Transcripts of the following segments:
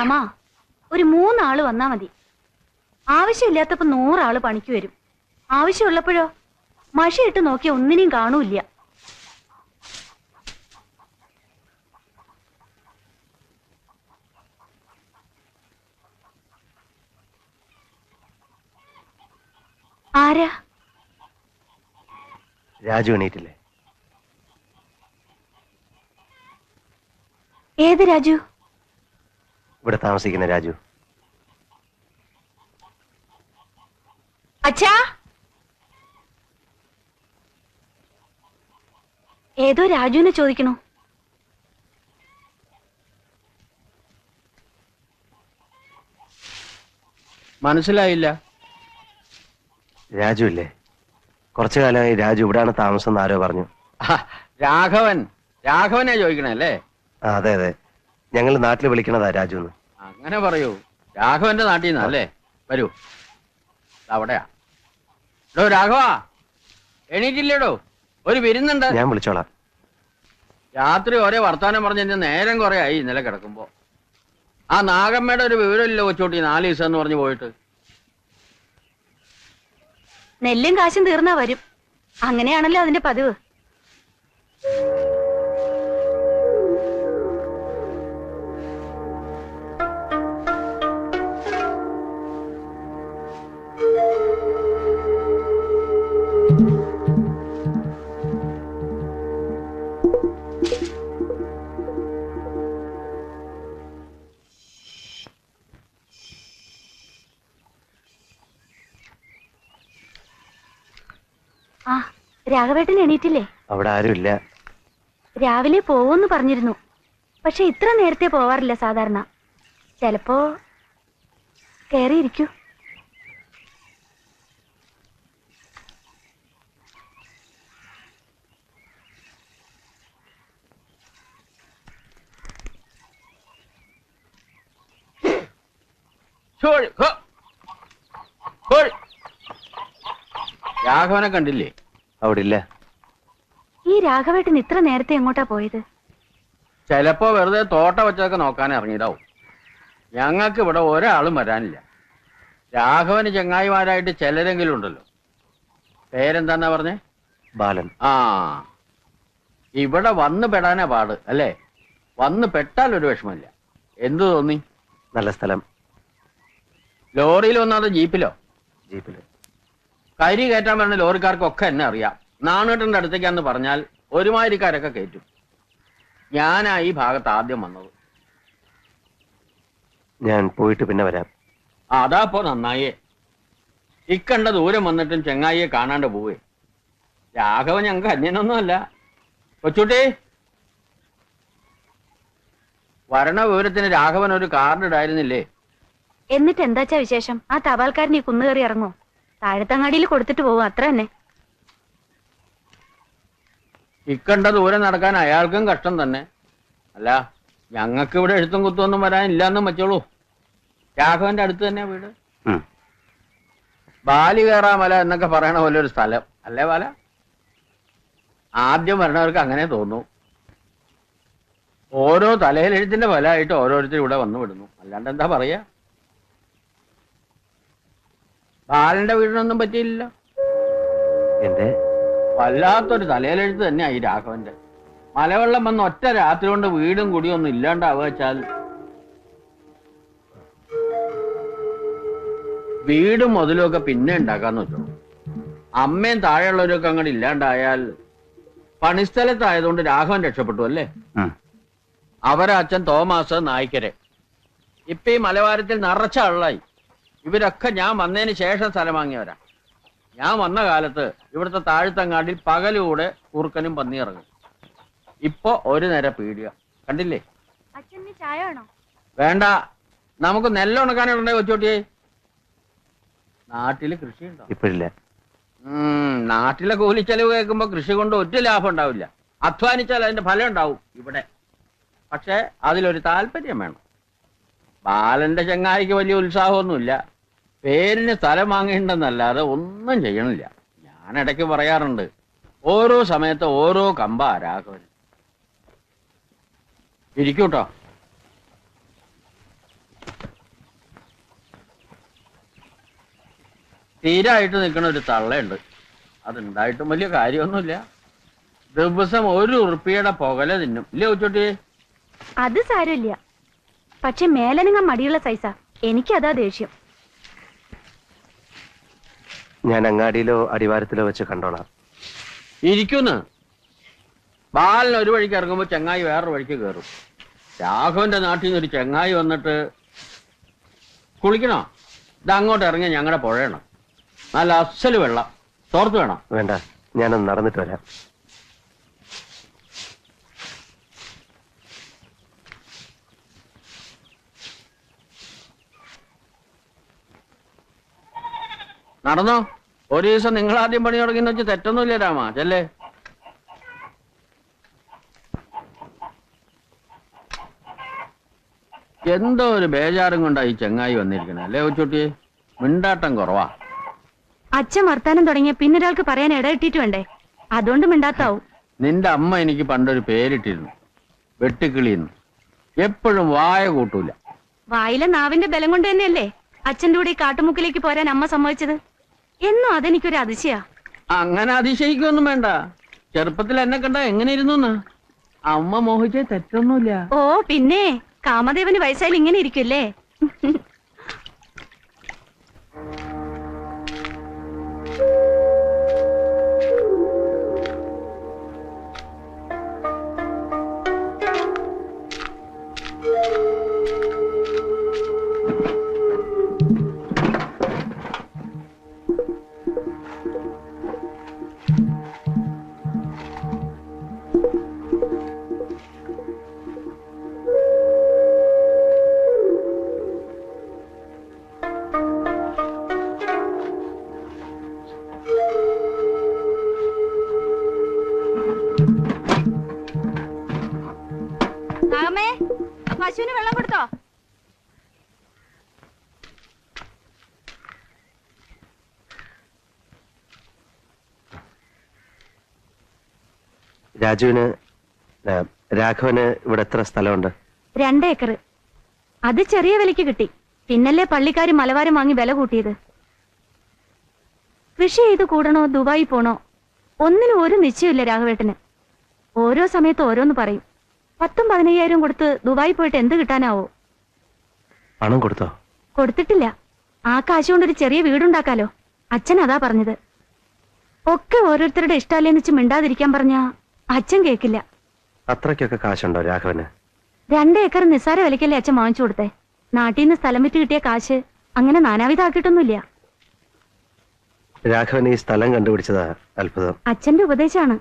രാമാ, ഒരു 3 ആള് വന്നാ മതി. ആവശ്യമില്ലാത്തപ്പോ 100 ആള് പണിക്ക് വരും. ആവശ്യമുള്ളപ്പോഴോ മഷിയിട്ട് നോക്കിയ ഒന്നിനെയും കാണൂല്ല. ആരാ? രാജു എണീറ്റില്ലേ? ഏത് രാജു? ഇവിടെ താമസിക്കുന്ന രാജു. അച്ഛാ, ഏതോ രാജുവിനെ ചോദിക്കണു. മനസ്സിലായില്ല. രാജു ഇല്ലേ? കുറച്ചു കാലമായി രാജു ഇവിടെയാണ് താമസം എന്ന് ആരോ പറഞ്ഞു. രാഘവനെ ചോദിക്കണേ അല്ലേ? അതെ അതെ, ഞങ്ങൾ നാട്ടിൽ വിളിക്കണതാ രാജു എന്ന്. അങ്ങനെ പറയൂ. രാഘവന്റെ നാട്ടിൽ നിന്നല്ലേ? വരൂ, അവിടെയാ. രാഘവ എണീറ്റില്ലേടോ? ഒരു വിരുന്നുണ്ട്. ഞാൻ വിളിച്ചോളാം. രാത്രി ഒരേ വർത്താനം പറഞ്ഞ് എന്റെ നേരം കുറെ ആയി ഇന്നലെ കിടക്കുമ്പോ. ആ നാഗമ്മയുടെ ഒരു വിവരമില്ല കൊച്ചോട്ടി, 4 ദിവസം എന്ന് പറഞ്ഞു പോയിട്ട്. നെല്ലും കാശും തീർന്നാ വരും. അങ്ങനെയാണല്ലോ അതിന്റെ പതിവ്. ആ, രാഘവേട്ടൻ എണീറ്റില്ലേ? അവിടെ ആരുമില്ല. രാവിലെ പോവെന്ന് പറഞ്ഞിരുന്നു. പക്ഷെ ഇത്ര നേരത്തെ പോവാറില്ല സാധാരണ. ചിലപ്പോ കേറിയിരിക്കൂ. രാഘവനെ കണ്ടില്ലേ? അവിടെ ഇല്ല. ഈ രാഘവേട്ടൻ ഇത്ര നേരത്തെ എങ്ങോട്ടാ പോയത്? ചിലപ്പോ വെറുതെ തോട്ട വെച്ചതൊക്കെ നോക്കാൻ ഇറങ്ങിയതാവും. ഞങ്ങൾക്ക് ഇവിടെ ഒരാളും വരാനില്ല. രാഘവന് ചങ്ങായിമാരായിട്ട് ചിലരെങ്കിലും ഉണ്ടല്ലോ. പേരെന്താന്നാ പറഞ്ഞേ? ബാലൻ. ആ, ഇവിടെ വന്ന് പെടാനാ പാട് അല്ലേ? വന്ന് പെട്ടാൽ ഒരു വിഷമമില്ല. എന്തു തോന്നി? നല്ല സ്ഥലം. ലോറിയിൽ വന്നാതെ ജീപ്പിലോ? ജീപ്പില്. കരി കയറ്റാൻ പറഞ്ഞ ലോറിക്കാർക്കൊക്കെ എന്നെ അറിയാം. നാണേട്ടന്റെ അടുത്തേക്കാന്ന് പറഞ്ഞാൽ ഒരുമാതിരിക്കാരൊക്കെ കയറ്റും. ഞാനാ ഈ ഭാഗത്ത് ആദ്യം വന്നത്. ഞാൻ പോയിട്ട് പിന്നെ വരാം. അതാപ്പോ നന്നായേ. ഇക്കണ്ട ദൂരം വന്നിട്ടും ചെങ്ങായിയെ കാണാണ്ട് പോവേ. രാഘവൻ ഞങ്ങൾക്ക് അന്യനൊന്നും അല്ല. കൊച്ചുട്ടി, വരണ വിവരത്തിന് രാഘവൻ ഒരു കാർഡ് ഇടായിരുന്നില്ലേ? എന്നിട്ട് എന്താച്ചാ വിശേഷം? ആ തപാൽക്കാരൻ ഈ കുന്നുകയറി ഇറങ്ങോ? താഴത്തങ്ങാടിയിൽ കൊടുത്തിട്ട് പോകും, അത്ര തന്നെ. ഇക്കണ്ട ദൂരം നടക്കാൻ അയാൾക്കും കഷ്ടം തന്നെ. അല്ല, ഞങ്ങൾക്ക് ഇവിടെ എഴുത്തും കുത്തൊന്നും വരാനില്ലാന്നും വെച്ചോളൂ. രാഘവന്റെ അടുത്ത് തന്നെ വീട്. ബാലി കയറാമല എന്നൊക്കെ പറയണ പോലെ ഒരു സ്ഥലം അല്ലേ ബാല? ആദ്യം വരണവർക്ക് അങ്ങനെ തോന്നും. ഓരോ തലയിലെഴുത്തിന്റെ ഫലമായിട്ട് ഓരോരുത്തരും ഇവിടെ വന്നു വിടുന്നു. അല്ലാണ്ട് എന്താ പറയാ? ബാലന്റെ വീടിനൊന്നും പറ്റിയില്ല. എന്റെ വല്ലാത്തൊരു തലയിലെഴുത്ത് തന്നെയാ ഈ രാഘവന്റെ. മലവെള്ളം വന്ന് ഒറ്റ രാത്രി കൊണ്ട് വീടും കുടിയൊന്നും ഇല്ലാണ്ടാവുക വെച്ചാൽ, വീടും മുതലുമൊക്കെ പിന്നെ ഉണ്ടാക്കാന്ന് വെച്ചോ. അമ്മയും താഴെയുള്ളവരൊക്കെ അങ്ങോട്ട് ഇല്ലാണ്ടായാൽ, പണിസ്ഥലത്തായതുകൊണ്ട് രാഘവൻ രക്ഷപ്പെട്ടു അല്ലേ? അവരെ അച്ഛൻ തോമാസ് നായ്ക്കരെ. ഇപ്പൊ ഈ മലവാരത്തിൽ നിറച്ച ആളായി. ഇവരൊക്കെ ഞാൻ വന്നതിന് ശേഷം സ്ഥലം വാങ്ങിയവരാ. ഞാൻ വന്ന കാലത്ത് ഇവിടുത്തെ താഴ്ത്തങ്ങാടിൽ പകലൂടെ കുറുക്കനും പന്നി ഇറങ്ങും. ഇപ്പൊ ഒരു നേരം പീടിക കണ്ടില്ലേ? അച്ഛന് ചായ വേണോ? വേണ്ട, നമുക്ക് നെല്ലുണക്കാനുണ്ടേ കൊച്ചോട്ടിയെ. നാട്ടില് കൃഷിയുണ്ടോ? ഇപ്പോഴില്ല. നാട്ടിലെ കൂലിച്ചെലവ് കേൾക്കുമ്പോ കൃഷി കൊണ്ട് ഒറ്റ ലാഭം ഉണ്ടാവില്ല. അധ്വാനിച്ചാൽ അതിന്റെ ഫലം ഉണ്ടാവും ഇവിടെ. പക്ഷെ അതിലൊരു താല്പര്യം വേണം. ബാലന്റെ ചങ്ങായിക്ക് വലിയ ഉത്സാഹമൊന്നുമില്ല. പേരിന് സ്ഥലം വാങ്ങേണ്ടെന്നല്ലാതെ ഒന്നും ചെയ്യണില്ല. ഞാൻ ഇടയ്ക്ക് പറയാറുണ്ട്, ഓരോ സമയത്ത് ഓരോ കമ്പാ രാഘവൻ. ഇരിക്കൂട്ടോ. സ്ഥിരമായിട്ട് നിൽക്കുന്ന ഒരു തള്ളയുണ്ട്. അതുണ്ടായിട്ടും വലിയ കാര്യമൊന്നുമില്ല. ദിവസം 1 ഉറുപ്പിയുടെ പുകല തിന്നും ഇല്ലേ ഉച്ചോട്ടി? അത് സാരമില്ല, പക്ഷെ മേലനങ്ങ മടിയുള്ള സൈസാ. എനിക്കതാ ദേഷ്യം. ഞാൻ അങ്ങാടിയിലോ അടിവാരത്തിലോ വെച്ച് കണ്ടോളാം. ഇരിക്കുന്നു. ബാലൻ ഒരു വഴിക്ക് ഇറങ്ങുമ്പോ ചെങ്ങായി വേറൊരു വഴിക്ക് കയറും. രാഘവന്റെ നാട്ടിൽ നിന്ന് ഒരു ചെങ്ങായി വന്നിട്ട് കുളിക്കണോ? ഇത് അങ്ങോട്ട് ഇറങ്ങി ഞങ്ങളുടെ പുഴയണം. നല്ല അസല് വെള്ളം തോർത്ത് വേണം. വേണ്ട, ഞാനൊന്ന് നടന്നിട്ട് വരാം. നടന്നോ? ഒരു ദിവസം നിങ്ങൾ ആദ്യം പണി തുടങ്ങിയെന്ന് വെച്ച് തെറ്റൊന്നുമില്ല രാമ. ചെല്ലേ. എന്തോ ഒരു ബേജാറും കൊണ്ടാ ഈ ചെങ്ങായി വന്നിരിക്കണേ അല്ലേ ഉച്ചൂട്ടി? മിണ്ടാട്ടം കുറവാ. അച്ഛൻ വർത്താനം തുടങ്ങിയ പിന്നൊരാൾക്ക് പറയാൻ ഇടയിട്ടിട്ട് വേണ്ടേ? അതുകൊണ്ട് മിണ്ടാത്താവും. നിന്റെ അമ്മ എനിക്ക് പണ്ടൊരു പേരിട്ടിരുന്നു, വെട്ടുക്കിളിന്ന്. എപ്പോഴും വായ കൂട്ടൂല. വായിലെ നാവിന്റെ ബലം കൊണ്ട് തന്നെയല്ലേ അച്ഛന്റെ കൂടെ ഈ കാട്ടുമുക്കിലേക്ക് പോരാൻ അമ്മ സമ്മതിച്ചത്. എന്നും അതെനിക്കൊരു അതിശയാ. അങ്ങനെ അതിശയിക്കൊന്നും വേണ്ട. ചെറുപ്പത്തിൽ എന്നെ കണ്ട എങ്ങനെ ഇരുന്നു? അമ്മ മോഹിച്ചേ തെറ്റൊന്നുമില്ല. ഓ പിന്നെ കാമദേവന് വയസ്സായാലും ഇങ്ങനെ ഇരിക്കുമല്ലേ? പശുവിന് വെള്ളം കൊടുത്തോ? രാഘവന് ഇവിടെ എത്ര സ്ഥലമുണ്ട്? 2 ഏക്കർ. അത് ചെറിയ വിലക്ക് കിട്ടി. പിന്നല്ലേ പള്ളിക്കാര് മലവാരം വാങ്ങി വില കൂട്ടിയത്. കൃഷി ചെയ്ത് കൂടണോ ദുബായി പോണോ ഒന്നിനും ഒരു നിശ്ചയമില്ല രാഘവേട്ടന്. ഓരോ സമയത്ത് ഓരോന്ന് പറയും. 10,000-15,000 കൊടുത്ത് ദുബായി പോയിട്ട് എന്ത് കിട്ടാനാവോ? പണം കൊടുത്തോ? കൊടുത്തിട്ടില്ല. ആ കാശ് കൊണ്ടൊരു ചെറിയ വീടുണ്ടാക്കാലോ. അച്ഛൻ അതാ പറഞ്ഞത്. ഒക്കെ ഓരോരുത്തരുടെ ഇഷ്ടമല്ലേന്ന് വെച്ച് മിണ്ടാതിരിക്കാൻ പറഞ്ഞാ അച്ഛൻ കേക്കില്ല. അത്രയ്ക്കൊക്കെ കാശുണ്ടോ രാഘവന്? 2 ഏക്കർ നിസ്സാര വിലക്കല്ലേ അച്ഛൻ വാങ്ങിച്ചു കൊടുത്തേ. നാട്ടിൽ നിന്ന് സ്ഥലം വിറ്റ് കിട്ടിയ കാശ് അങ്ങനെ നാനാവിധാക്കിയിട്ടൊന്നുമില്ല. രാഘവൻ ഈ സ്ഥലം കണ്ടുപിടിച്ചതാ അത്ഭുതം. അച്ഛന്റെ ഉപദേശമാണ്.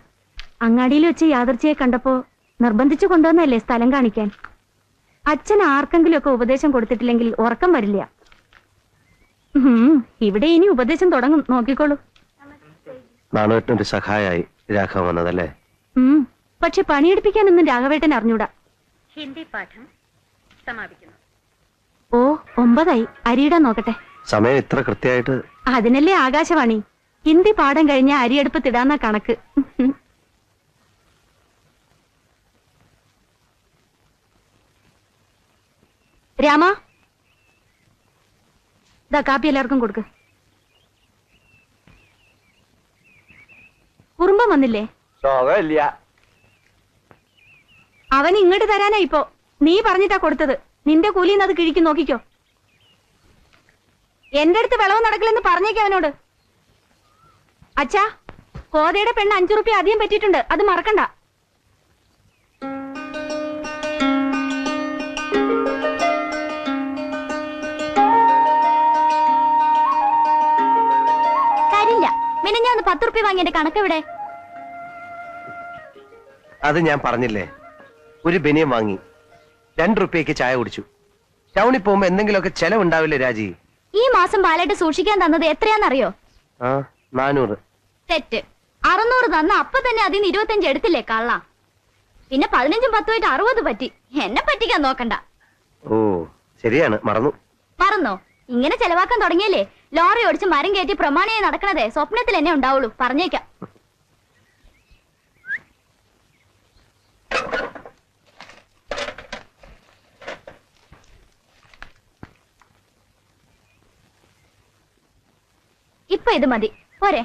അങ്ങാടിയിൽ വെച്ച് യാദർച്ചയെ കണ്ടപ്പോ നിർബന്ധിച്ചു കൊണ്ടുവന്നല്ലേ സ്ഥലം കാണിക്കാൻ. അച്ഛൻ ആർക്കെങ്കിലും ഒക്കെ ഉപദേശം കൊടുത്തിട്ടില്ലെങ്കിൽ ഉറക്കം വരില്ല. ഇവിടെ ഇനി ഉപദേശം തുടങ്ങും, നോക്കിക്കോളൂ. നാണുവേട്ടനൊരു സഹായമായി രാഘവൻ വന്നതല്ലേ? പക്ഷെ പണിയെടുപ്പിക്കാനൊന്നും രാഘവേട്ടൻ അറിഞ്ഞൂടാ. ഹിന്ദി പാഠം സമാപിക്കുന്നു. ഓ 9 അരിയിടാൻ നോക്കട്ടെ. സമയം ഇത്ര കൃത്യമായിട്ട്? അതിനല്ലേ ആകാശവാണി. ഹിന്ദി പാഠം കഴിഞ്ഞ അരിയെടുപ്പത്തിടാന്ന കണക്ക്. രാമ, ദാ കാപ്പി എല്ലാവർക്കും കൊടുക്ക്. കുറുമ്പം വന്നില്ലേ? അവൻ ഇങ്ങോട്ട് തരാനാ ഇപ്പോ. നീ പറഞ്ഞിട്ടാ കൊടുത്തത്. നിന്റെ കൂലിന്ന് അത് കിഴിക്കും, നോക്കിക്കോ. എന്റെ അടുത്ത് വിളവ് നടക്കില്ലെന്ന് പറഞ്ഞേക്കോ അവനോട്. അച്ഛാ, കോതയുടെ പെണ്ണ് 5 റുപ്യ അധികം പറ്റിയിട്ടുണ്ട്, അത് മറക്കണ്ട. തരില്ല. പിന്നെ ഞാൻ 10 റുപ്യ വാങ്ങിയ കണക്കെവിടെ? അത് ഞാൻ പറഞ്ഞില്ലേ, ഒരു ബനിയം വാങ്ങി 2 റുപ്യക്ക് ചായ കുടിച്ചു. ടൗണിൽ പോകുമ്പോ എന്തെങ്കിലുമൊക്കെ ചെലവുണ്ടാവില്ലേ രാജി? ഈ മാസം പാലായിട്ട് സൂക്ഷിക്കാൻ തന്നത് എത്രയാണെന്നറിയോ? 400. തെറ്റ്. 600 തന്ന അപ്പൊ തന്നെ അതിന് 25 എടുത്തില്ലേ കള്ള. പിന്നെ 15ഉം 10ഉം 60 പറ്റി. എന്നെ പറ്റിക്കാൻ നോക്കണ്ട. ഓ ശരിയാണ്, മറന്നു. മറന്നോ? ഇങ്ങനെ ചെലവാക്കാൻ തുടങ്ങിയല്ലേ ലോറി ഓടിച്ച് മരം കയറ്റി പ്രമാണിയായി നടക്കണതേ സ്വപ്നത്തിൽ എന്നെ ഉണ്ടാവുള്ളൂ, പറഞ്ഞേക്കാം. ഇപ്പൊ ഇത് മതി പോരെ.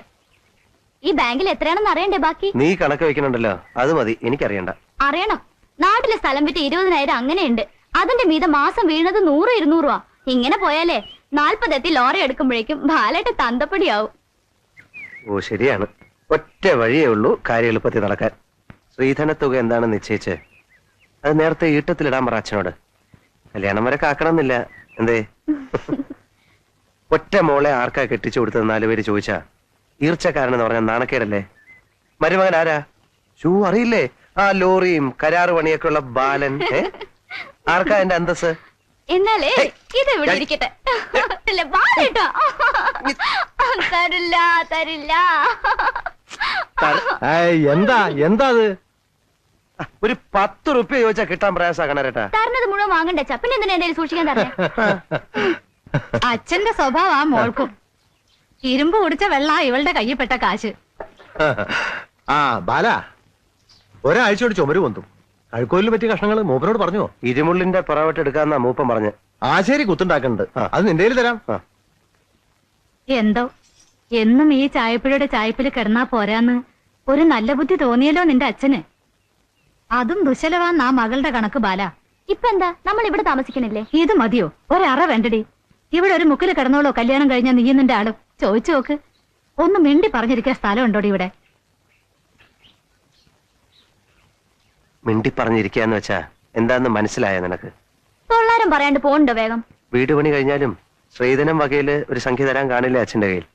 ഈ ബാങ്കിൽ എത്രയാണെന്ന് അറിയണ്ടേ ബാക്കി? നീ കണക്ക് വെക്കണുണ്ടല്ലോ, അത് മതി, എനിക്കറിയണ്ട. അറിയണം. നാട്ടിലെ സ്ഥലം വിറ്റ് 20,000 അങ്ങനെയുണ്ട്. അതിന്റെ മീതെ മാസം വീണത് 100-200 രൂപ. ഇങ്ങനെ പോയാലേ 40 എത്തി ലോറി എടുക്കുമ്പോഴേക്കും ബാലേട്ട് തന്തപ്പടിയാവും. ഓ ശരിയാണ്. ഒറ്റ വഴിയേ ഉള്ളൂ കാര്യം എളുപ്പത്തിൽ നടക്കാൻ. ശ്രീധന തുക എന്താണെന്ന് നിശ്ചയിച്ച് അത് നേരത്തെ ഈട്ടത്തിലിടാൻ പറ അച്ഛനോട്. കല്യാണം വരെ കാക്കണമെന്നില്ല. എന്തേ? ഒറ്റ മോളെ ആർക്കാ കെട്ടിച്ചു കൊടുത്തത് 4 പേര് ചോദിച്ചാ ഈർച്ചക്കാരനെന്ന് പറഞ്ഞാൽ നാണക്കേടല്ലേ? മരുമകൻ ആരാ? ഷൂ അറിയില്ലേ? ആ ലോറിയും കരാറ് പണിയൊക്കെ ഉള്ള ബാലൻ. ആർക്കാ എന്റെ അന്തസ്? എന്നാലേ ഇത് ഇവിടെ ഇരിക്കട്ടെ. ബാലേട്ടാ തരില്ല തരില്ല. എന്താ എന്താ അത്? ഒരു 10 റുപ്യ ചോദിച്ചാ കിട്ടാൻ പ്രയാസാക്കണേട്ടാ. തരണത് മുഴുവൻ വാങ്ങണ്ടേ? പിന്നെ എന്തിനാ എന്റെ സൂക്ഷിക്കാൻ തരണേ? അച്ഛന്റെ സ്വഭാവം ആ മോൾക്കും. ഇരുമ്പ് കുടിച്ച വെള്ള ഇവളുടെ കയ്യിൽപ്പെട്ട കാശ്. ആ ബാല, ഒരാഴ്ചയോട് ചുമര് പൊന്തും. അഴുക്കോലിന് പറ്റിയ കഷ്ണങ്ങൾ മൂപ്പനോട് പറഞ്ഞോ? ഇരുമുള്ളിന്റെ പുറവട്ട് എടുക്കാന്നാ മൂപ്പൻ പറഞ്ഞ്. ആശേരി കുത്തുണ്ടാക്കുന്നുണ്ട്, അത് നിന്റെ കയ്യിൽ തരാം. എന്തോ എന്നും ഈ ചായപ്പുഴയുടെ ചായപ്പിൽ കിടന്നാ പോരാന്ന് ഒരു നല്ല ബുദ്ധി തോന്നിയല്ലോ നിന്റെ അച്ഛന്. അതും ദുശലവാന്ന് ആ മകളുടെ കണക്ക് ബാല. ഇപ്പൊ എന്താ നമ്മൾ ഇവിടെ താമസിക്കണില്ലേ? ഇത് മതിയോ? ഒരറ വേണ്ടടി. ഇവിടെ ഒരു മുക്കിൽ കിടന്നോളോ കല്യാണം കഴിഞ്ഞാൽ നീ നിന്റെ ആളും. ചോദിച്ചു നോക്ക്. ഒന്ന് മിണ്ടി പറഞ്ഞിരിക്കാൻ സ്ഥലം ഉണ്ടോടി ഇവിടെ? മിണ്ടി പറഞ്ഞിരിക്കാന്ന് വെച്ചാ എന്താന്ന് മനസ്സിലായ നിനക്ക്? തൊള്ളാരം പറയാണ്ട് പോണ്ടോ വേഗം? വീട് പണി കഴിഞ്ഞാലും ശ്രീധനം വകയില് ഒരു സംഖ്യ തരാൻ കാണില്ലേ അച്ഛന്റെ കയ്യിൽ?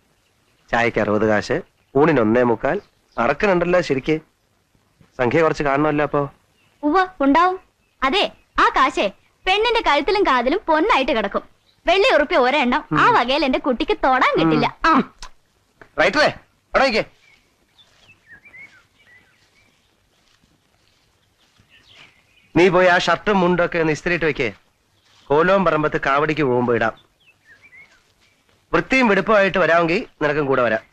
ചായക്ക് 60 കാശ്, ഊണിന് 1.25. അറക്കണുണ്ടല്ലോ ശരിക്ക്. സംഖ്യ കുറച്ച് കാണണമല്ലോ അപ്പൊ. ഉവ്വ ഉണ്ടാവും. അതെ, ആ കാശേ പെണ്ണിന്റെ കഴുത്തിലും കാതിലും പൊന്നായിട്ട് കിടക്കും. വെള്ളി ഉറുപ്പ്യ ഒരെണ്ണം ആ വകയിൽ എന്റെ കുട്ടിക്ക് തൊടാൻ കിട്ടില്ല. ആ റൈറ്ററേ അടയ്ക്കേ. നീ പോയി ആ ഷർട്ടും മുണ്ടൊക്കെ ഒന്ന് ഇസ്തിരിയിട്ട് വെക്കേ. കോലവും പറമ്പത്ത് കാവടിക്ക് പോകുമ്പോ ഇടാം. വൃത്തിയും വെടുപ്പമായിട്ട് വരാമെങ്കിൽ നിനക്കും കൂടെ വരാം.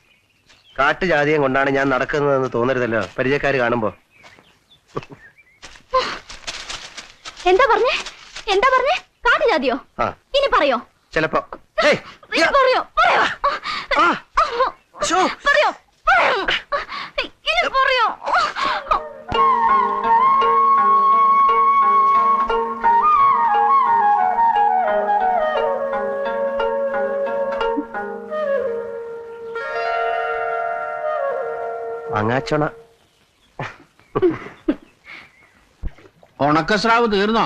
കാട്ടു ജാതിയും കൊണ്ടാണ് ഞാൻ നടക്കുന്നതെന്ന് തോന്നരുതല്ലോ പരിചയക്കാര് കാണുമ്പോ. എന്താ പറഞ്ഞേ? എന്താ പറഞ്ഞേ? കാട്ടു ജാതിയോ? ഇനി പറയോ? ചിലപ്പോ ഇനി പറയോ? പറയോ? പറയോ? ഇനി പറയോ? അങ്ങാച്ചോണ. ഉണക്കസ്രാവ് തീർന്നോ?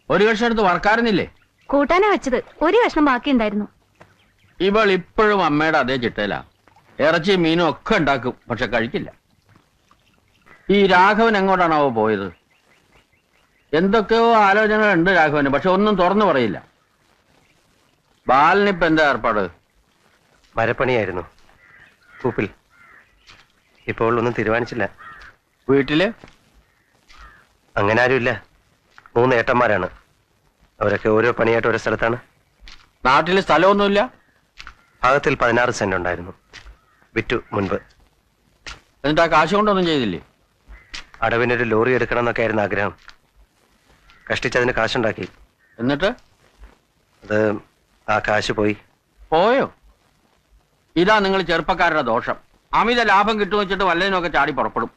ഒരു കഷ്ണം എടുത്ത് വറക്കാറുന്നില്ലേ? കൂട്ടാനാ വെച്ചത്, ഒരു കഷ്ണം ബാക്കിയുണ്ടായിരുന്നു. ഇവൾ ഇപ്പോഴും അമ്മയുടെ അതേ ചിട്ടയിലാ. ഇറച്ചിയും മീനും ഒക്കെ ഉണ്ടാക്കും, പക്ഷെ കഴിക്കില്ല. ഈ രാഘവൻ എങ്ങോട്ടാണാവോ പോയത്? എന്തൊക്കെയോ ആലോചനകളുണ്ട് രാഘവന്, പക്ഷെ ഒന്നും തുറന്നു പറയില്ല. ബാലനിപ്പ എന്താ ഏർപ്പാട്? മരപ്പണിയായിരുന്നു കൂപ്പിൽ. ഇപ്പോൾ ഒന്നും തീരുമാനിച്ചില്ല. വീട്ടില് അങ്ങനെ ആരുമില്ല. 3 ഏട്ടന്മാരാണ്. അവരൊക്കെ ഓരോ പണിയായിട്ട് ഓരോ സ്ഥലത്താണ്. നാട്ടില് സ്ഥലമൊന്നുമില്ല. ഭാഗത്തിൽ 16 സെന്റ് ഉണ്ടായിരുന്നു. വിറ്റു മുൻപ്. എന്നിട്ട് ആ കാശ് കൊണ്ടൊന്നും ചെയ്തില്ലേ? അടവിനൊരു ലോറി എടുക്കണം എന്നൊക്കെ ആയിരുന്നു ആഗ്രഹം. കഷ്ടിച്ചതിന് കാശുണ്ടാക്കി. എന്നിട്ട് അത് ആ കാശ് പോയി. പോയോ? ഇതാ നിങ്ങൾ ചെറുപ്പക്കാരുടെ ദോഷം. അമിത ലാഭം കിട്ടും വെച്ചിട്ട് വല്ലതിനൊക്കെ ചാടി പുറപ്പെടും.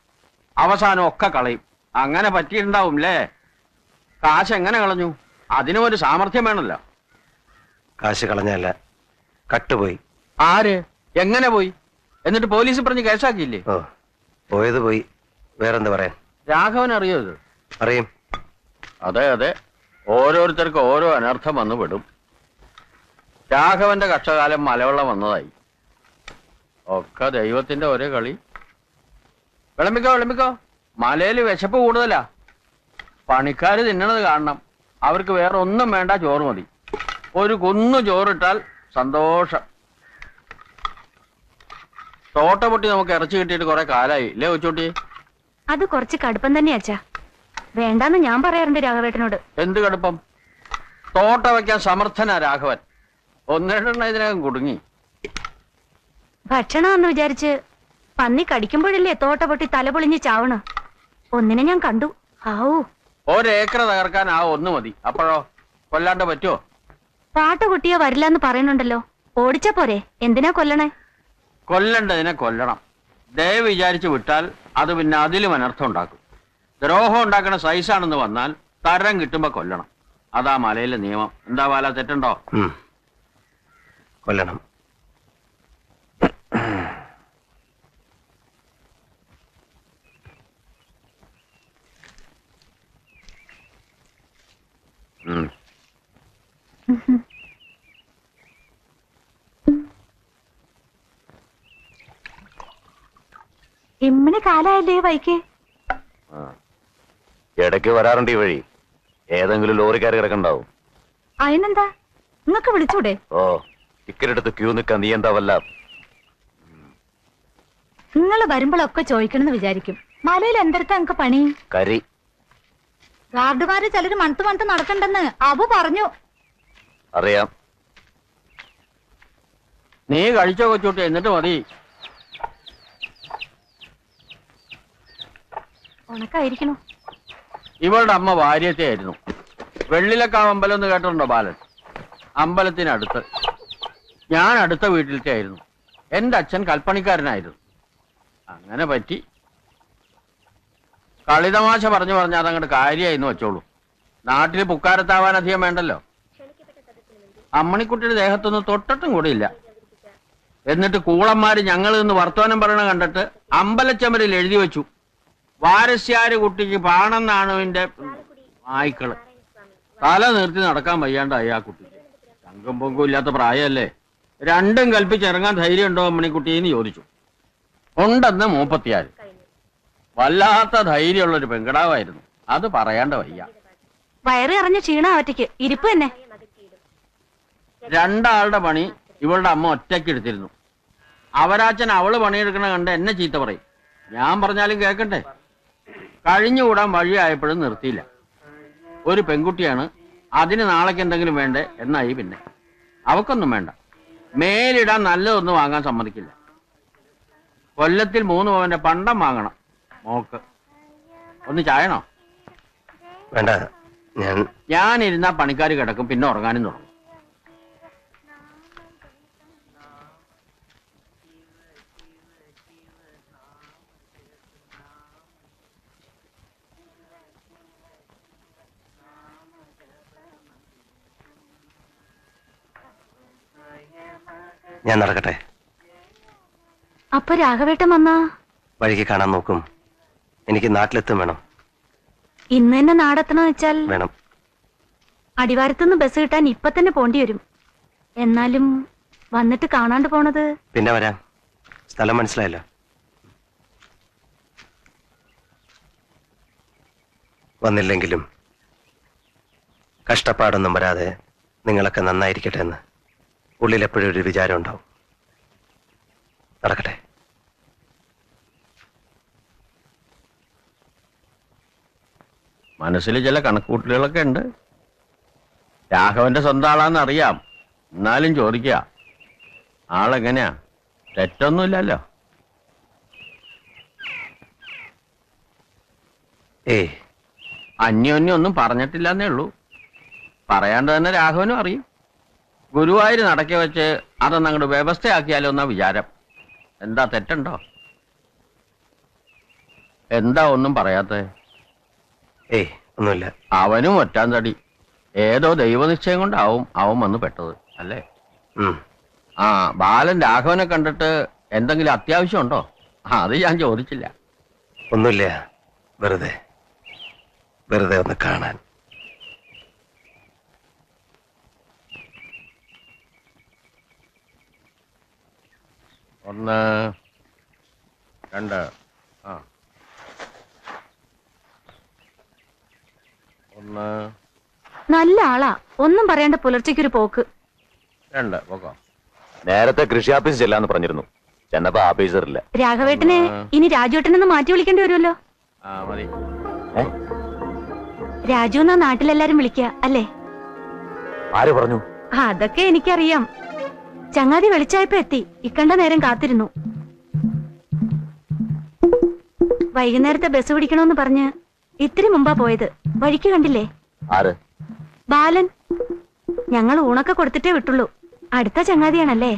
അവസാനം ഒക്കെ കളയും. അങ്ങനെ പറ്റിയിട്ടുണ്ടാവും അല്ലേ? കാശ് എങ്ങനെ കളഞ്ഞു? അതിനും ഒരു സാമർഥ്യം വേണമല്ലോ. കാശ് കളഞ്ഞല്ല, കട്ടുപോയി. ആര്? എങ്ങനെ പോയി? എന്നിട്ട് പോലീസ് പറഞ്ഞ് കേസാക്കിയില്ലേ? ഓ പോയത് പോയി, വേറെന്ത് പറയാൻ. രാഘവൻ അറിയോ ഇത്? അറിയും. അതെ അതെ, ഓരോരുത്തർക്ക് ഓരോ അനർത്ഥം വന്നു പെടും. രാഘവന്റെ കഷ്ടകാലം മലവെള്ളം വന്നതായി. ഒക്കെ ദൈവത്തിന്റെ ഒരേ കളി. വിളമ്പിക്കോ വിളമ്പിക്കോ, മലയില് വിശപ്പ് കൂടുതലാ. പണിക്കാര് തിന്നണത് കാണണം. അവർക്ക് വേറെ ഒന്നും വേണ്ട, ചോറ് മതി. ഒരു കുന്നു ചോറിട്ടാൽ സന്തോഷം. തോട്ട പൊട്ടി നമുക്ക് ഇറച്ചി കിട്ടിയിട്ട് കുറെ കാലായി ഇല്ലേ കൊച്ചുട്ടി? അത് കുറച്ച് കടുപ്പം തന്നെ അച്ഛാ. വേണ്ടാന്ന് ഞാൻ പറയാറുണ്ട് രാഘവേട്ടനോട്. എന്ത് കടുപ്പം? തോട്ട വയ്ക്കാൻ സമർത്ഥനാ രാഘവൻ. 1-2 ഇതിനകം കുടുങ്ങി. ഭക്ഷണമെന്ന് വിചാരിച്ച് പന്നി കടിക്കുമ്പോഴല്ലേ തോട്ട പൊട്ടി തലപൊളിഞ്ഞ് ചാവണ്. ഒന്നിനെ ഞാൻ കണ്ടു. ആവൂ, 1 ഏക്കർ തകർക്കാൻ ആ 1 മതി. അപ്പോഴോ കൊല്ലാണ്ട് പറ്റുമോ? പാട്ട കുട്ടിയെ വരില്ലെന്ന് പറയുന്നുണ്ടല്ലോ. ഓടിച്ച പോരെ, എന്തിനാ കൊല്ലണേ? കൊല്ലണ്ടതിനെ കൊല്ലണം. ദയവ് വിചാരിച്ച് വിട്ടാൽ അത് പിന്നെ അതിലും അനർത്ഥം ഉണ്ടാക്കും. ദ്രോഹം ഉണ്ടാക്കുന്ന സൈസാണെന്ന് വന്നാൽ തരം കിട്ടുമ്പോ കൊല്ലണം. അതാ മലയിലെ നിയമം. എന്താ ബാല, തെറ്റുണ്ടോ? കൊല്ലണം. ഇമ്മന് കാലായല്ലേ വൈക്ക്? ഇടയ്ക്ക് വരാറുണ്ട് ഈ വഴി. ഏതെങ്കിലും ലോറിക്കാർ കിടക്കണ്ടാവും. അതിനെന്താ, നിങ്ങക്ക് വിളിച്ചൂടെ? ഓ, ടിക്കറ്റ് എടുത്ത് ക്യൂ നിൽക്കാൻ നീ എന്താ വല്ല? നിങ്ങള് വരുമ്പോഴൊക്കെ ചോദിക്കണമെന്ന് വിചാരിക്കും. മലയിൽ എന്തെടുത്താ നിങ്ങക്ക് പണി? കരി. ഗാർഡുമാര് ചിലര് മണത്ത് മണത്ത് നടക്കണ്ടെന്ന് അബു പറഞ്ഞു. അറിയാം. നീ കഴിച്ചോ കൊച്ചോട്ടെ, എന്നിട്ട് മതി. ഉണക്കായിരിക്കണു. ഇവളുടെ അമ്മ വാര്യത്തെ ആയിരുന്നു. വെള്ളിലക്കാവ് അമ്പലം എന്ന് കേട്ടിട്ടുണ്ടോ ബാലൻ? അമ്പലത്തിനടുത്ത്. ഞാൻ അടുത്ത വീട്ടിലത്തെ ആയിരുന്നു. എന്റെ അച്ഛൻ കൽപ്പണിക്കാരനായിരുന്നു. അങ്ങനെ പറ്റി. കളിതമാശ പറഞ്ഞു അതങ്ങോട്ട് കാര്യമായിരുന്നു വെച്ചോളൂ. നാട്ടിൽ പുക്കാരത്താവാൻ അധികം വേണ്ടല്ലോ. അമ്മണിക്കുട്ടിയുടെ ദേഹത്തൊന്നും തൊട്ടിട്ടും കൂടിയില്ല. എന്നിട്ട് കൂളന്മാര് ഞങ്ങൾ നിന്ന് വർത്തമാനം പറയണ കണ്ടിട്ട് അമ്പലച്ചമരിൽ എഴുതി വെച്ചു, വാരസ്യാര് കുട്ടിക്ക് പാണെന്നാണുവിന്റെ നായ്ക്കള്. തല നിർത്തി നടക്കാൻ വയ്യാണ്ടായി ആ കുട്ടിക്ക്. ചങ്കും പൊങ്കും ഇല്ലാത്ത പ്രായമല്ലേ. രണ്ടും കൽപ്പിച്ചിറങ്ങാൻ ധൈര്യമുണ്ടോ അമ്മണിക്കുട്ടിന്ന് ചോദിച്ചു. ഉണ്ടെന്ന് 34. വല്ലാത്ത ധൈര്യമുള്ളൊരു പെങ്കടാവായിരുന്നു. അത് പറയാണ്ട് വയ്യ. വയറ് എറിഞ്ഞ് ക്ഷീണ ഒറ്റയ്ക്ക് ഇരിപ്പ് തന്നെ. രണ്ടാളുടെ പണി ഇവളുടെ അമ്മ ഒറ്റയ്ക്ക് എടുത്തിരുന്നു. അവരാച്ചൻ അവള് പണിയെടുക്കണ കണ്ട് എന്നെ ചീത്ത പറയും. ഞാൻ പറഞ്ഞാലും കേൾക്കട്ടെ. കഴിഞ്ഞുകൂടാൻ വഴിയായപ്പോഴും നിർത്തിയില്ല. ഒരു പെൺകുട്ടിയാണ്, അതിന് നാളേക്ക് എന്തെങ്കിലും വേണ്ടേ എന്നായി. പിന്നെ അവക്കൊന്നും വേണ്ട. മേലിടാൻ നല്ലതൊന്നും വാങ്ങാൻ സമ്മതിക്കില്ല. കൊല്ലത്തിൽ 3 പവന്റെ പണ്ടം വാങ്ങണം മോക്ക്. ഒന്ന് ചായണോ? വേണ്ട, ഞാനിരുന്നാ പണിക്കാർ കിടക്കും, പിന്നെ ഉറങ്ങാനും തുടങ്ങും. ഞാൻ നടക്കട്ടെ. അപ്പൊ രാഘവേട്ടൻ വന്നാ? വഴിക്ക് കാണാൻ നോക്കും. എനിക്ക് നാട്ടിലെത്തും വേണം. ഇന്ന് തന്നെ നാടെത്തണം വെച്ചാൽ വേണം. അടിവാരത്തുനിന്ന് ബസ് കിട്ടാൻ ഇപ്പൊ തന്നെ പോണ്ടി വരും. എന്നാലും വന്നിട്ട് കാണാണ്ട് പോണത്. പിന്നെ വരാം. സ്ഥലം മനസ്സിലായല്ലോ. വന്നില്ലെങ്കിലും കഷ്ടപ്പാടൊന്നും വരാതെ നിങ്ങളൊക്കെ നന്നായിരിക്കട്ടെ എന്ന് ഉള്ളിലെപ്പോഴും ഒരു വിചാരം ഉണ്ടാവും. നടക്കട്ടെ. മനസ്സിൽ ചില കണക്കുകൂട്ടലുകളൊക്കെ ഉണ്ട്. രാഘവന്റെ സ്വന്തം ആളാന്ന് അറിയാം. എന്നാലും ചോദിക്കുക, ആളെങ്ങനെയാ? തെറ്റൊന്നുമില്ലല്ലോ. അന്യോന്യം ഒന്നും പറഞ്ഞിട്ടില്ലെന്നേ ഉള്ളൂ. പറയാണ്ട് തന്നെ രാഘവനും അറിയും. ഗുരുവായൂർ നടക്കെ വെച്ച് അതൊന്ന് അങ്ങോട്ട് വ്യവസ്ഥയാക്കിയാലോ എന്നാ വിചാരം. എന്താ തെറ്റുണ്ടോ? എന്താ ഒന്നും പറയാത്തേ? ഒന്നുമില്ല. അവനും ഒറ്റാൻ തടി. ഏതോ ദൈവനിശ്ചയം കൊണ്ടാവും അവൻ വന്ന് പെട്ടത് അല്ലേ? ആ, ബാലൻ രാഘവനെ കണ്ടിട്ട് എന്തെങ്കിലും അത്യാവശ്യം ഉണ്ടോ? അത് ഞാൻ ചോദിച്ചില്ല. ഒന്നുമില്ല, വെറുതെ വെറുതെ ഒന്ന് കാണാൻ. ഒന്ന്, രണ്ട്, ഒന്ന്, നല്ല ആളാ. ഒന്നും പറയാണ്ട് പുലർച്ചയ്ക്കൊരു പോക്ക്. രണ്ട്, പോക്കോ. നേരത്തെ കൃഷി ഓഫീസ് ചെല്ലാന്ന് പറഞ്ഞിരുന്നു. ചെന്നപ്പോ ഓഫീസറില്ല. രാഘവേട്ടനെ ഇനി രാജുവേട്ടനെന്ന് മാറ്റി വിളിക്കേണ്ടി വരുമല്ലോ. മതി. രാജു എന്നാ നാട്ടിലെല്ലാരും വിളിക്കുക അല്ലേ? ആര് പറഞ്ഞു? അതൊക്കെ എനിക്കറിയാം. ചങ്ങാതി വെളിച്ചായപ്പോ എത്തി. ഇക്കണ്ട നേരം കാത്തിരുന്നു. വൈകുന്നേരത്തെ ബസ് പിടിക്കണോന്ന് പറഞ്ഞ് ഇത്തിരി മുമ്പാ പോയത്. വഴിക്ക് കണ്ടില്ലേ? ആര്? ബാലൻ. ഞങ്ങൾ ഊണൊക്കെ കൊടുത്തിട്ടേ വിട്ടുള്ളൂ. അടുത്ത ചങ്ങാതിയാണല്ലേ?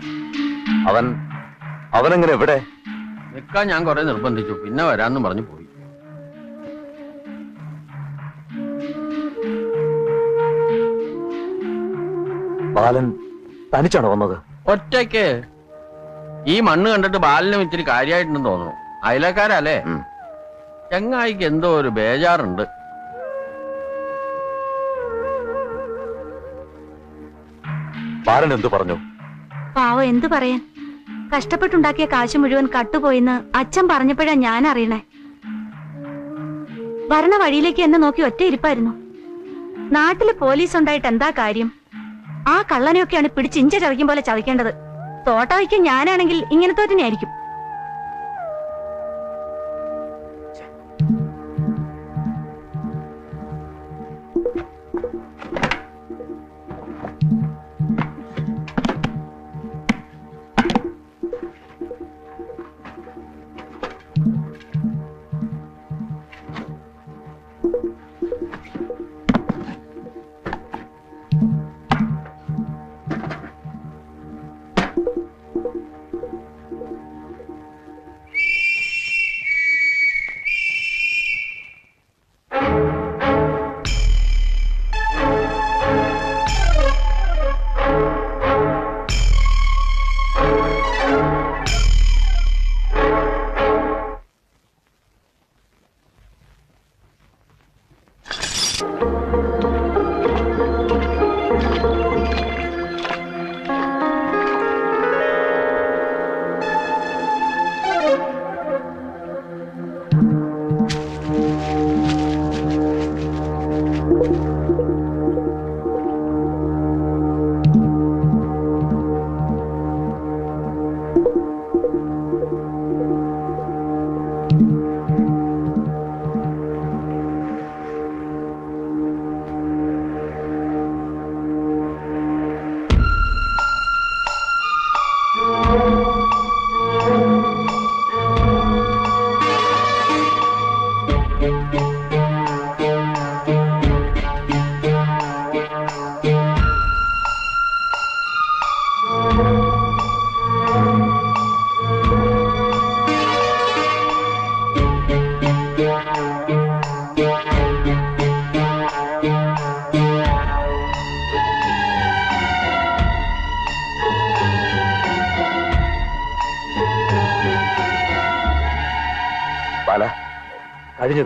അവൻ അവനെങ്ങനെ എവിടെ? നിൽക്കാൻ ഞാൻ കുറെ നിർബന്ധിച്ചു, പിന്നെ വരാന്നും പറഞ്ഞു പോയി. ബാലൻ തനിച്ചാണോ വന്നത്? ഒറ്റയ്ക്ക്. ഈ മണ്ണ് കണ്ടിട്ട് ബാലനും ഇത്തിരി കാര്യമായിട്ടുണ്ടെന്ന് തോന്നുന്നു. അയലക്കാരല്ലേ? ചങ്ങായിക്ക് എന്തോ ഒരു ബേജാറുണ്ട്. ബാലൻ എന്തു പറഞ്ഞു? പാവം എന്തു പറയാൻ, കഷ്ടപ്പെട്ടുണ്ടാക്കിയ കാശ് മുഴുവൻ കട്ടുപോയിന്ന് അച്ഛൻ പറഞ്ഞപ്പോഴാ ഞാൻ അറിയണേ. ഭരണ വഴിയിലേക്ക് എന്നെ നോക്കി ഒറ്റ ഇരിപ്പായിരുന്നു. നാട്ടില് പോലീസ് ഉണ്ടായിട്ട് എന്താ കാര്യം? ആ കള്ളനെയൊക്കെയാണ് പിടിച്ച് ഇഞ്ച ചതയ്ക്കും പോലെ ചതയ്ക്കേണ്ടത്. തോട്ട വയ്ക്കാൻ ഞാനാണെങ്കിൽ ഇങ്ങനത്തെ തന്നെയായിരിക്കും.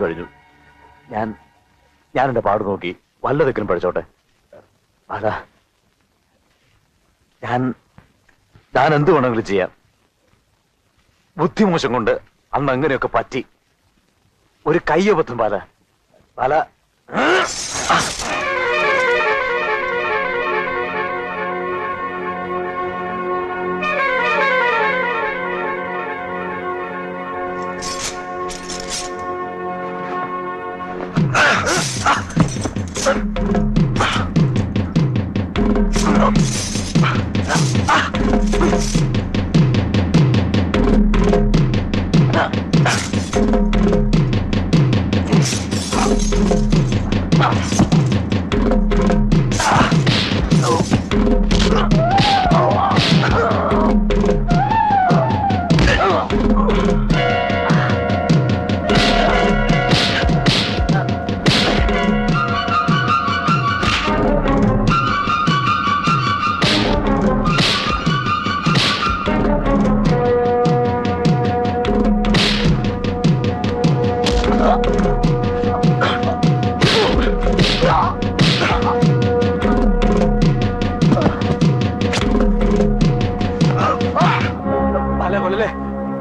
കഴിഞ്ഞു. ഞാൻ എന്റെ പാട് നോക്കി വല്ലതൊക്കെ പഠിച്ചോട്ടെ. അതാ ഞാൻ എന്ത് വേണമെങ്കിലും ചെയ്യാം. ബുദ്ധിമോശം കൊണ്ട് അന്ന് അങ്ങനെയൊക്കെ പറ്റി. ഒരു കയ്യബദ്ധം പല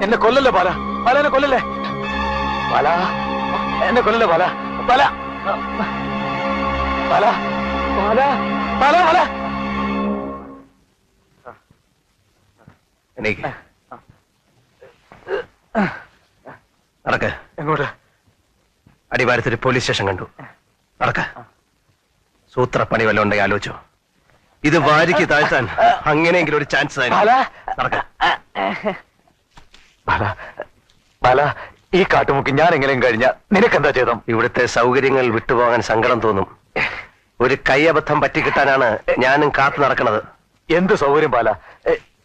എന്നെ കൊല്ലല്ലേ ബാല, എന്നെ കൊല്ലല്ലേ ബാല, എന്നെ കൊല്ലല്ലേ ബാല, ബാല, ബാല, ബാല, ബാല, ബാല. എണീക്ക്, നടക്ക്. എങ്ങോട്ട്? അടിവാരത്തൊരു പോലീസ് സ്റ്റേഷൻ കണ്ടു. നടക്ക. സൂത്രപ്പണി വല്ലതും ഉണ്ടെങ്കിൽ ആലോചിച്ചോ. ഇത് വാരിക്ക് താഴ്ത്താൻ അങ്ങനെയെങ്കിലും ഒരു ചാൻസ് നടക്ക. ബാല, ഈ കാട്ടുമുക്കി ഞാൻ എങ്ങനെയും കഴിഞ്ഞ നിനക്കെന്താ ചെയ്തം? ഇവിടുത്തെ സൗകര്യങ്ങൾ വിട്ടുപോകാൻ സങ്കടം തോന്നും. ഒരു കൈയബദ്ധം പറ്റിക്കിട്ടാനാണ് ഞാനും കാത്തു നടക്കുന്നത്. എന്ത് സൗകര്യം ബാല?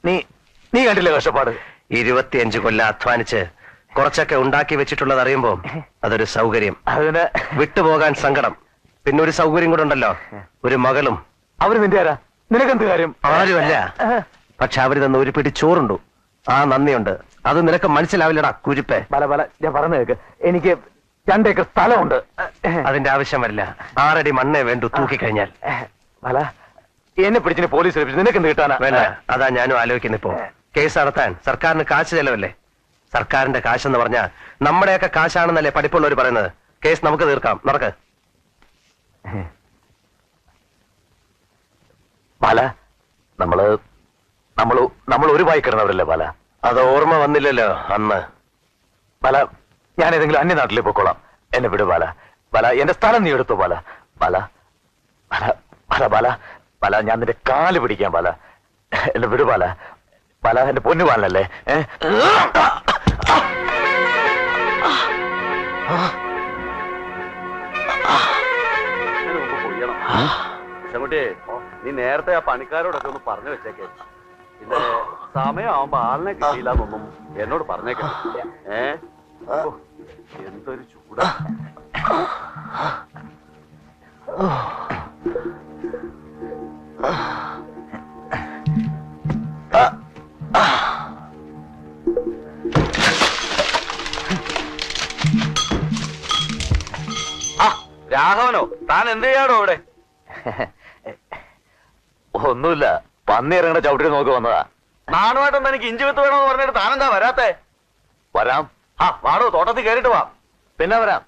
നീ കണ്ടില്ലേ കഷ്ടപ്പാട്? 25 കൊല്ലം അധ്വാനിച്ച് കുറച്ചൊക്കെ ഉണ്ടാക്കി വെച്ചിട്ടുള്ളത് അറിയുമ്പോ അതൊരു സൗകര്യം. അതിന് വിട്ടുപോകാൻ സങ്കടം. പിന്നെ ഒരു സൗകര്യം കൂടെ ഉണ്ടല്ലോ, ഒരു മകളും. അവര് നിന്റെ ആരാ? നിനക്കെന്ത് കാര്യം? ആരുമല്ല, പക്ഷെ അവര് തന്ന ഒരു പിടി ചോറുണ്ടു, ആ നന്ദിയുണ്ട്. അത് നിനക്ക് മനസ്സിലാവില്ലടാ കുരിപ്പേ. ബല ബല, ഞാൻ പറഞ്ഞു കേക്ക്, എനിക്ക് 2 ഏക്കർ സ്ഥലമുണ്ട്. അതിന്റെ ആവശ്യം വരില്ല. 6 അടി മണ്ണേ വേണ്ടു തൂക്കിക്കഴിഞ്ഞാൽ. ബല, എന്നെ പിടിച്ചിന് പോലീസ് നിനക്ക് എന്ത് കിട്ടാനാ? വേണ്ട, അതാ ഞാനും ആലോചിക്കുന്നു. ഇപ്പോ കേസ് നടത്താൻ സർക്കാരിന് കാശ് ചെലവല്ലേ? സർക്കാരിന്റെ കാശെന്ന് പറഞ്ഞാൽ നമ്മുടെയൊക്കെ കാശാണെന്നല്ലേ പഠിപ്പുള്ളവർ പറയുന്നത്. കേസ് നമുക്ക് തീർക്കാം, നടക്ക്. ബാല, നമ്മൾ ഒരു വായി കിടന്നവരല്ലേ ബാല? അത് ഓർമ്മ വന്നില്ലല്ലോ അന്ന്. ബാല, ഞാൻ ഏതെങ്കിലും അന്യനാട്ടിലേക്ക് പോയിക്കോളാം. എന്നെ വിട് ബാല. ബാല, എന്റെ സ്ഥലം നീ എടുത്തു ബാല. ബാല ബാല ബാല ബാല ബാല, ഞാൻ നിന്റെ കാല് പിടിക്കാം ബാല. എന്നെ വിട് ബാല. ബാല, എന്റെ പൊന്നു ബാലനല്ലേ? നീ നേരത്തെ ആ പണിക്കാരോടൊക്കെ ഒന്ന് പറഞ്ഞു വെച്ചേക്കേ. പിന്നെ സമയമാകുമ്പോ ആളിനെ കിട്ടിയില്ല എന്നൊന്നും എന്നോട് പറഞ്ഞേക്കേ. എന്തൊരു ചൂടാ. രാഘവനോ, താൻ എന്ത് ചെയ്യാടോ ഇവിടെ? ഒന്നുമില്ല, പന്നി ഇറങ്ങണ ചവിട്ടി നോക്കി വന്നതാ. നാണുമായിട്ടൊന്നും എനിക്ക് ഇഞ്ചി വിത്ത് വേണമെന്ന് പറഞ്ഞിട്ട് താനെന്താ വരാത്തെ? വരാം. ആ വാടോ, തോട്ടത്തിൽ കയറിയിട്ട് വാ. പിന്നെ വരാം.